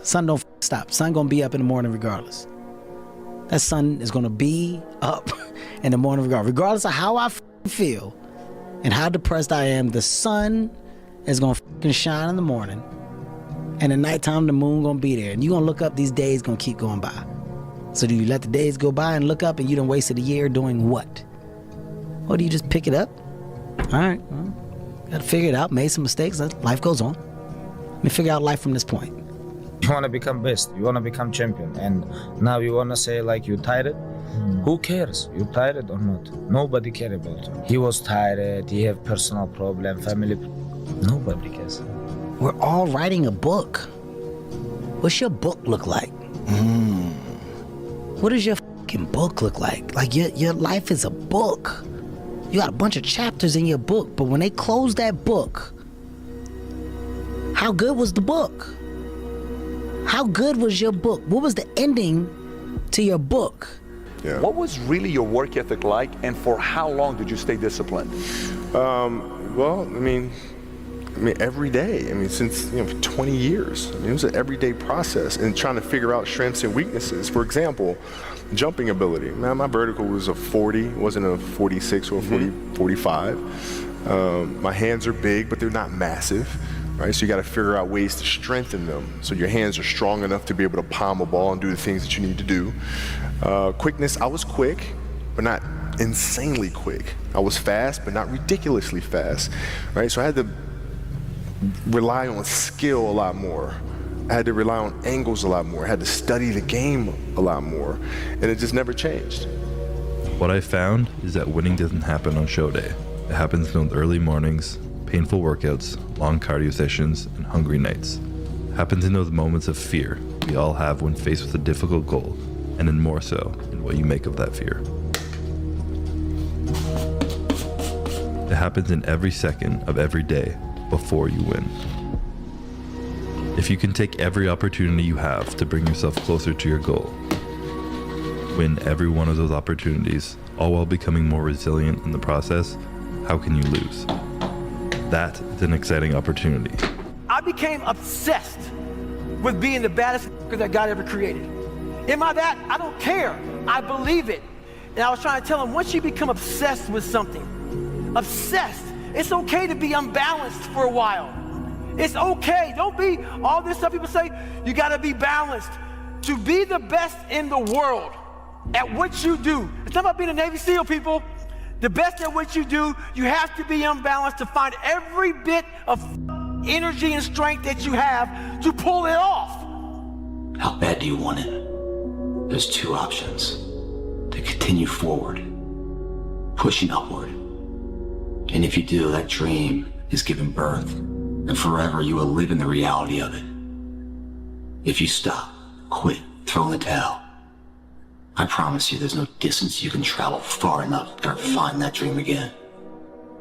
Sun don't stop. Sun gonna be up in the morning regardless. That sun is gonna be up in the morning regardless of how I feel and how depressed I am. The sun is gonna shine in the morning, and at nighttime the moon gonna be there, and you gonna look up. These days gonna keep going by. So do you let the days go by and look up and you done wasted a year doing what? Or do you just pick it up? All right, well, gotta figure it out. Made some mistakes. Life goes on. Let me figure out life from this point. You want to become best, you want to become champion, and now you want to say like you tired? Who cares? You tired or not? Nobody care about you. He was tired, he have personal problem, family. Nobody cares. We're all writing a book. What's your book look like? What does your fucking book look like? Like your life is a book. You got a bunch of chapters in your book, but when they close that book, how good was the book? How good was your book? What was the ending to your book? Yeah. What was really your work ethic like, and for how long did you stay disciplined? Well, I mean, every day. I mean, since for 20 years. I mean, it was an everyday process, and trying to figure out strengths and weaknesses. For example, jumping ability. Man, my vertical was a 40, wasn't a 46 or a 45. My hands are big, but they're not massive. Right, so you got to figure out ways to strengthen them so your hands are strong enough to be able to palm a ball and do the things that you need to do. Quickness, I was quick, but not insanely quick. I was fast, but not ridiculously fast. Right, so I had to rely on skill a lot more. I had to rely on angles a lot more. I had to study the game a lot more, and it just never changed. What I found is that winning doesn't happen on show day. It happens in those early mornings, painful workouts, long cardio sessions, and hungry nights. It happens in those moments of fear we all have when faced with a difficult goal, and then more so in what you make of that fear. It happens in every second of every day before you win. If you can take every opportunity you have to bring yourself closer to your goal, win every one of those opportunities, all while becoming more resilient in the process, how can you lose? That is an exciting opportunity. I became obsessed with being the baddest that God ever created. Am I that? I don't care. I believe it. And I was trying to tell him, once you become obsessed with something, obsessed, it's okay to be unbalanced for a while. It's okay. Don't be all this stuff people say, you gotta be balanced. To be the best in the world at what you do, it's not about being a Navy SEAL, people. The best at what you do, you have to be unbalanced to find every bit of energy and strength that you have to pull it off. How bad do you want it? There's two options. To continue forward, pushing upward. And if you do, that dream is given birth, and forever you will live in the reality of it. If you stop, quit, throw in the towel, I promise you there's no distance you can travel far enough to find that dream again.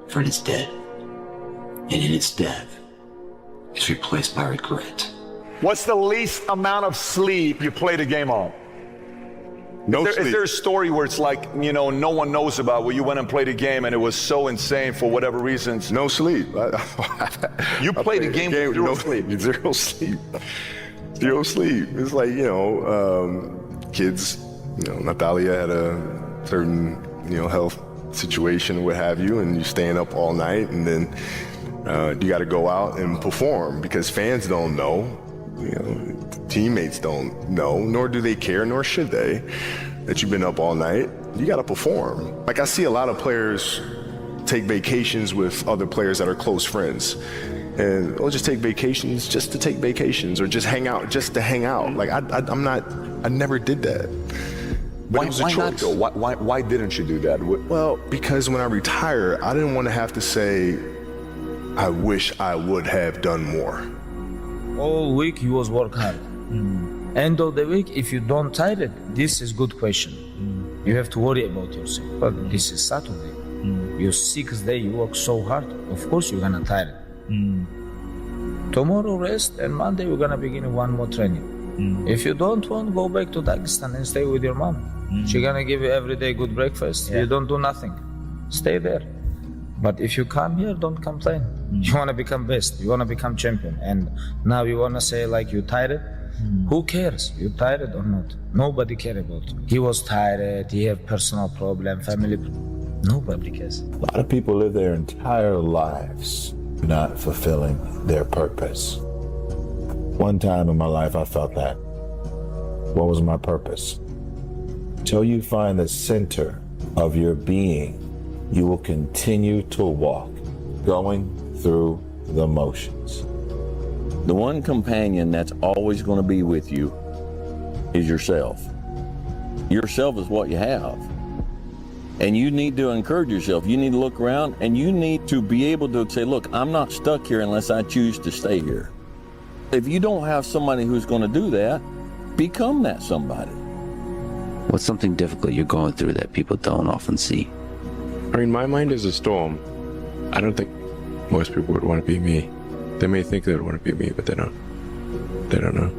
For it is dead. And in its death, it's replaced by regret. What's the least amount of sleep you played a game on? No Is sleep. there a story where it's like, no one knows about, where you went and played a game and it was so insane for whatever reasons? No sleep. You played a game with zero sleep. Zero sleep. Zero sleep. It's like, kids, Natalia had a certain, health situation, what have you, and you're staying up all night, and then you got to go out and perform because fans don't know. Teammates don't know, nor do they care, nor should they, that you've been up all night. You got to perform. Like, I see a lot of players take vacations with other players that are close friends, and they'll just take vacations just to take vacations, or just hang out just to hang out. Like, I never did that. But it was a Why not choice. though? Why didn't you do that? Well, because when I retire, I didn't want to have to say, I wish I would have done more. All week you was work hard. End of the week, if you don't tired, this is good question. You have to worry about yourself. But this is Saturday. Your 6th day, you work so hard. Of course you're gonna tired. Tomorrow rest, and Monday we're gonna begin one more training. If you don't want, go back to Dagestan and stay with your mom. She's gonna give you every day good breakfast. You don't do nothing. Stay there. But if you come here, don't complain. You wanna become best. You wanna become champion. And now you wanna say like you tired. Who cares? You tired or not? Nobody care about you. He was tired, he have personal problem, family problem. Nobody cares. A lot of people live their entire lives not fulfilling their purpose. One time in my life I felt that. What was my purpose? Till you find the center of your being, you will continue to walk, going through the motions. The one companion that's always going to be with you is yourself. Yourself is what you have. And you need to encourage yourself. You need to look around and you need to be able to say, look, I'm not stuck here unless I choose to stay here. If you don't have somebody who's going to do that, become that somebody. What's something difficult you're going through that people don't often see? I mean, my mind is a storm. I don't think most people would want to be me. They may think they would want to be me, but they don't. They don't know.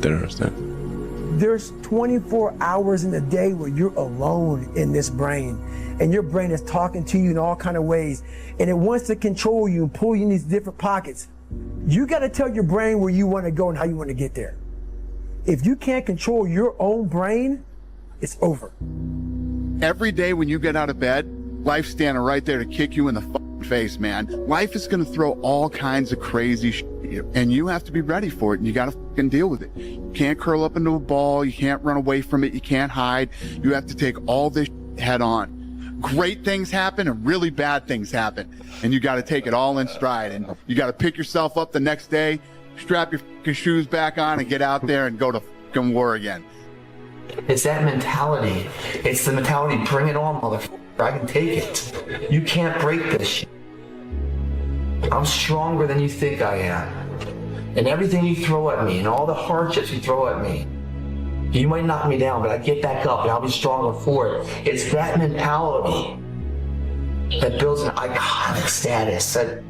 They don't understand. There's 24 hours in a day where you're alone in this brain, and your brain is talking to you in all kind of ways, and it wants to control you and pull you in these different pockets. You got to tell your brain where you want to go and how you want to get there. If you can't control your own brain, it's over. Every day when you get out of bed, life's standing right there to kick you in the face, man. Life is going to throw all kinds of crazy shit at you, and you have to be ready for it, and you got to fucking deal with it. You can't curl up into a ball. You can't run away from it. You can't hide. You have to take all this head on. Great things happen and really bad things happen, and you got to take it all in stride, and you got to pick yourself up the next day, strap your fucking shoes back on, and get out there and go to fucking war again. It's that mentality. It's the mentality, bring it on, motherfucker. I can take it. You can't break this shit. I'm stronger than you think I am. And everything you throw at me and all the hardships you throw at me, you might knock me down, but I get back up and I'll be stronger for it. It's that mentality that builds an iconic status that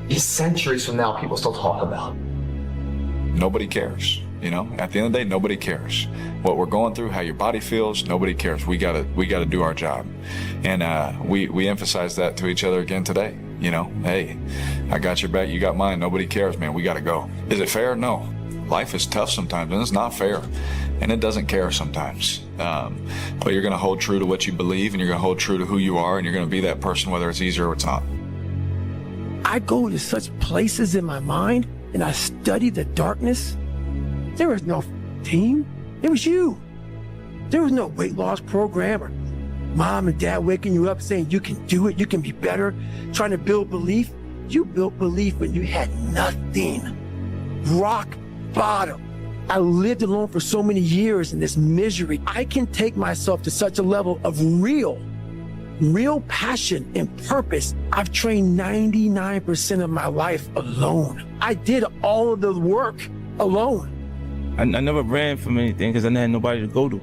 centuries from now people still talk about. Nobody cares. You know, at the end of the day, nobody cares what we're going through, how your body feels. Nobody cares. We gotta do our job, and we emphasize that to each other again today. You know, hey, I got your back, you got mine. Nobody cares, man. We gotta go. Is it fair? No. Life is tough sometimes, and it's not fair, and it doesn't care sometimes. But you're gonna hold true to what you believe, and you're gonna hold true to who you are, and you're gonna be that person, whether it's easy or it's not. I go to such places in my mind, and I study the darkness. There was no team. It was you. There was no weight loss program or mom and dad waking you up saying you can do it, you can be better, trying to build belief. You built belief when you had nothing. Rock bottom. I lived alone for so many years in this misery. I can take myself to such a level of real passion and purpose. I've trained 99% of my life alone. I did all of the work alone. I never ran from anything because I didn't have nobody to go to.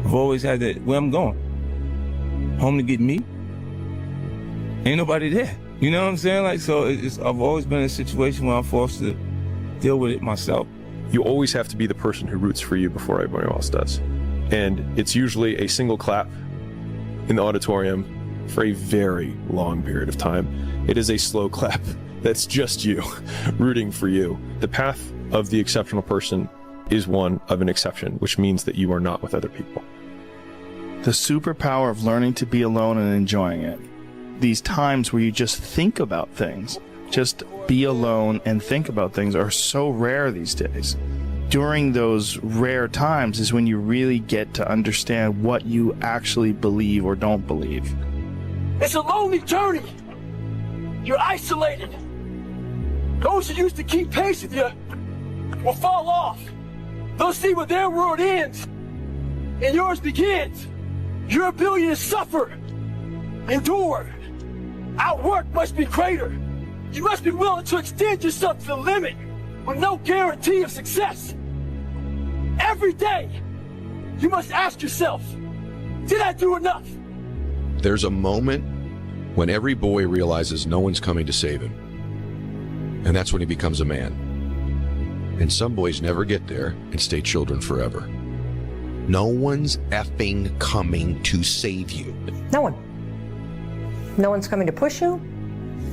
I've always had that, where I'm going. Home to get me. Ain't nobody there. You know what I'm saying? Like, so I've always been in a situation where I'm forced to deal with it myself. You always have to be the person who roots for you before everybody else does. And it's usually a single clap in the auditorium for a very long period of time. It is a slow clap that's just you rooting for you. The path of the exceptional person is one of an exception, which means that you are not with other people. The superpower of learning to be alone and enjoying it. These times where you just think about things, just be alone and think about things, are so rare these days. During those rare times is when you really get to understand what you actually believe or don't believe. It's a lonely journey. You're isolated. Those who used to keep pace with you will fall off. They'll see where their world ends and yours begins. Your ability to suffer, endure, outwork must be greater. You must be willing to extend yourself to the limit with no guarantee of success. Every day, you must ask yourself, did I do enough? There's a moment when every boy realizes no one's coming to save him. And that's when he becomes a man. And some boys never get there and stay children forever. No one's effing coming to save you. No one. No one's coming to push you.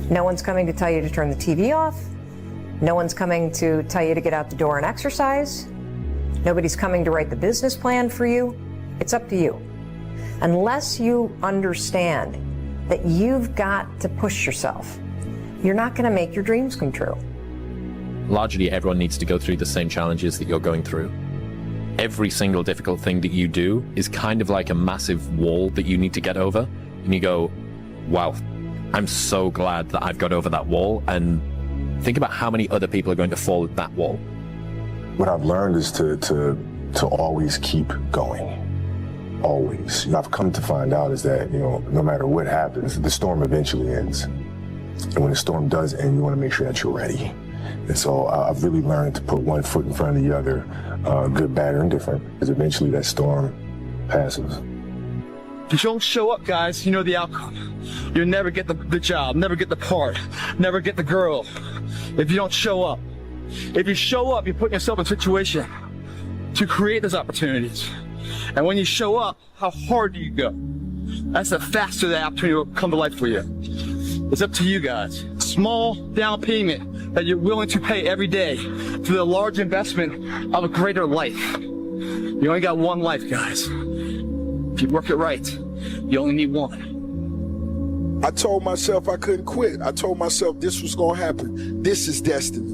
No one's coming to tell you to turn the TV off. No one's coming to tell you to get out the door and exercise. Nobody's coming to write the business plan for you. It's up to you. Unless you understand that you've got to push yourself, you're not going to make your dreams come true. Largely, everyone needs to go through the same challenges that you're going through. Every single difficult thing that you do is kind of like a massive wall that you need to get over. And you go, wow, I'm so glad that I've got over that wall. And think about how many other people are going to fall at that wall. What I've learned is to always keep going. Always. I've come to find out is that, no matter what happens, the storm eventually ends. And when the storm does end, you want to make sure that you're ready. And so I've really learned to put one foot in front of the other, good, bad, or indifferent, because eventually that storm passes. If you don't show up, guys, you know the outcome. You'll never get the job, never get the part, never get the girl if you don't show up. If you show up, you're putting yourself in a situation to create those opportunities. And when you show up, how hard do you go? That's the faster the opportunity will come to life for you. It's up to you guys. Small down payment that you're willing to pay every day for the large investment of a greater life. You only got one life, guys. If you work it right, you only need one. I told myself I couldn't quit. I told myself this was going to happen. This is destiny.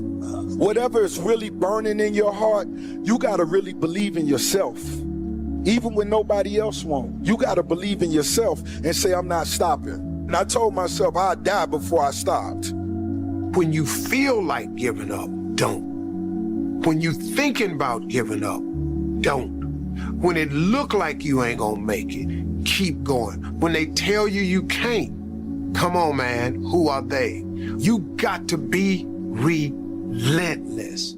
Whatever is really burning in your heart, you got to really believe in yourself. Even when nobody else won't. You got to believe in yourself and say, I'm not stopping. And I told myself I'd die before I stopped. When you feel like giving up, don't. When you thinking about giving up, don't. When it look like you ain't gonna make it, keep going. When they tell you you can't, come on, man, who are they? You got to be relentless.